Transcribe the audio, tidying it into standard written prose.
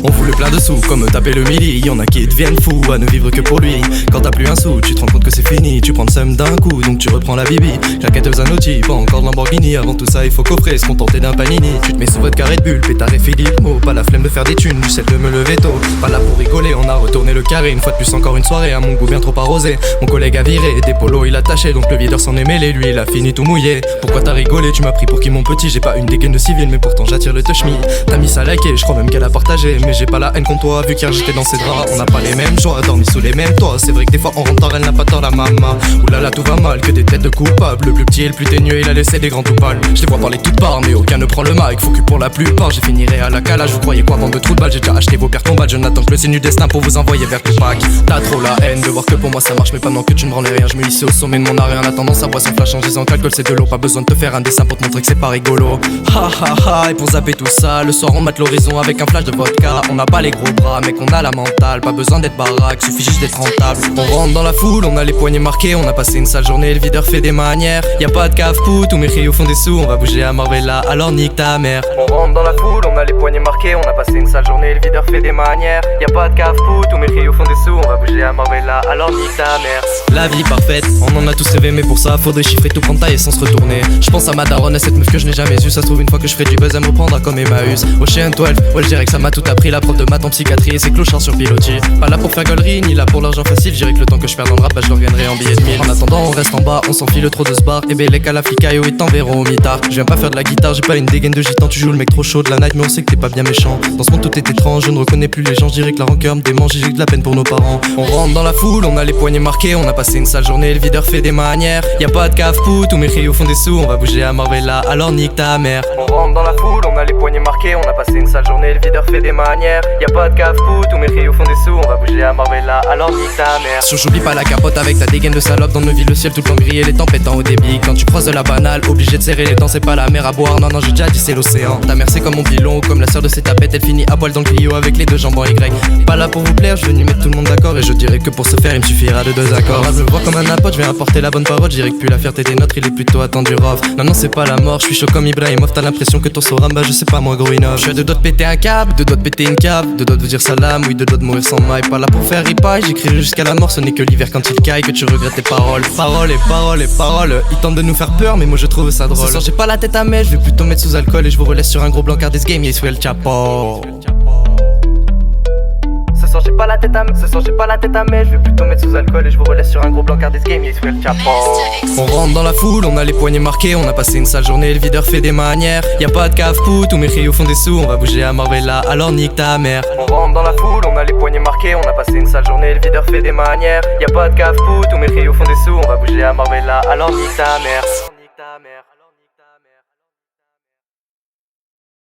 On voulait plein de sous, comme taper le midi. Y'en a qui deviennent fous à ne vivre que pour lui. Quand t'as plus un sou, tu te rends compte que c'est fini. Tu prends le seum d'un coup, donc tu reprends la bibi. Claquette Zanotti, pas encore de Lamborghini. Avant tout ça, il faut coffrer, se contenter d'un panini. Tu te mets sous votre carré de bulle, pétard et Philippe Mo. Pas la flemme de faire des thunes, du 7 de me lever tôt. Pas là pour rigoler, on a retourné le carré. Une fois de plus, encore une soirée, à mon goût bien trop arrosé. Mon collègue a viré, des polos il a taché. Donc le videur s'en est mêlé, lui il a fini tout mouillé. Pourquoi t'as rigolé, tu m'as pris pour qui mon petit? J'ai pas une dégaine de civil, mais pourtant j'attire le touch me. T'as mis ça liké, je crois même qu'elle a partagé. Mais j'ai pas la haine contre toi, vu qu'hier j'étais dans ses draps. On n'a pas les mêmes joies, dormi sous les mêmes toits. C'est vrai que des fois on rentre tard, elle n'a pas tort la maman. Oulala tout va mal, que des têtes de coupables. Le plus petit et le plus ténueux, il a laissé des grands tout pâles. Je les vois parler toutes parts, mais aucun ne prend le mic. Faut que pour la plupart, j'ai finirai à la calage. Vous croyez quoi, bande de trous de balles? J'ai déjà acheté vos paires tombales. Je n'attends que le signe du destin pour vous envoyer vers Tupac. T'as trop la haine de voir que pour moi ça marche, mais pendant que tu ne branles rien, je me hisse au sommet de mon arrêt en attendant sa boisson flash en disant qu'alcool c'est de l'eau. Pas besoin de te faire un dessin pour te montrer que c'est pas rigolo. Ha ha ha, et pour zapper tout ça, le soir on mate l'horizon avec un flash de vodka. On n'a pas les gros bras, mais qu'on a la mentale. Pas besoin d'être baraque, suffit juste d'être rentable. On rentre dans la foule, on a les poignets marqués. On a passé une sale journée, le videur fait des manières. Y'a pas de cave pou, tous mes rios font des sous. On va bouger à Marbella, alors nique ta mère. On rentre dans la foule, on a les poignets marqués. On a passé une sale journée, le videur fait des manières. Y'a pas de cave pou, tous mes rios font des sous. On va bouger à Marbella, alors nique ta mère. La vie parfaite, on en a tous rêvé, mais pour ça faudrait chiffrer tout prendre taille et sans se retourner. Je pense à ma daronne, à cette meuf que je n'ai jamais eue. Ça se trouve une fois que je ferai du buzz, elle me prendra comme Emmaüs. Au chien 12, ouais je dirais que ça m'a tout appris. La prof de maths en psychiatrie et ses clochards sur pilotis. Pas là pour faire gaulerie, ni là pour l'argent facile. Je dirais que le temps que je perds dans le rap, bah je le regagnerai en billets de mille. En attendant on reste en bas, on s'enfile trop de ce bar. Et ben les calaflicailles, ils t'enverront au mitard. Je viens pas faire de la guitare, j'ai pas une dégaine de gitan. Tu joues le mec trop chaud de la night, mais on sait que t'es pas bien méchant. Dans ce monde tout est étrange, je ne reconnais plus les gens. Je dirais que la rancœur me démange, j'ai de la peine pour nos parents. On rentre dans la foule, on a les poignets marqués. On a passé une sale journée, le videur fait des manières. Y'a pas de cave pou, tous mes rios font des sous. On va bouger à Marbella, alors nique ta mère. On rentre dans la foule, on a les poignets marqués. On a passé une sale journée, le videur fait des manières. Y'a pas de cave pou, tous mes rios font des sous. On va bouger à Marbella, alors nique ta mère. J'oublie pas la capote avec ta dégaine de salope. Dans nos villes le ciel tout le temps gris et les tempêtes en haut débit. Quand tu croises de la banale, obligé de serrer les dents. C'est pas la mer à boire, non non j'ai déjà dit c'est l'océan. Ta mère c'est comme mon pilon ou comme la sœur de ses tapettes. Elle finit à poil dans le Clio avec les deux jambes en Y. Pas là pour vous plaire, je venu mettre tout le monde d'accord. Et je dirais que pour ce faire il me suffira de deux accords. Je me vois comme un apôtre, je viens apporter la bonne parole. Je dirais que plus la fierté des nôtres, il est plutôt attendu rough. Non non c'est pas la mort, je suis chaud comme Ibrahimov. T'as l'impression que ton soram, bah je sais pas moi gros innov. Je suis à deux doigts de péter un câble, deux doigts de péter une cave, deux doigts de vous dire salam, oui deux doigts de mourir sans maille. Pas là pour faire ripaille, j'écrirai jusqu'à la mort. Ce n'est que l'hiver quand il caille que tu regrettes tes paroles. Paroles et paroles et paroles, ils tentent de nous faire peur mais moi je trouve ça drôle. Ce soir j'ai pas la tête à mettre, je vais plutôt mettre sous alcool. Et je vous relaisse sur un gros blanc car this game yes well chapeau. Ce soir j'ai pas la tête à mettre, je vais plutôt mettre sous alcool. Et je vous relaisse sur un gros blanc car this game yes well chapeau. On rentre dans la foule, on a les poignets marqués. On a passé une sale journée, le videur fait des manières. Y'a pas de cave pou, tous mes rios font des sous. On va bouger à Marbella, alors nique ta mère. On rentre dans la foule, on a les poignets marqués. On a passé une sale journée, le videur fait des manières. Y'a pas de cave pou, tous mes rios font des sous. On va bouger à Marbella, alors nique ta mère.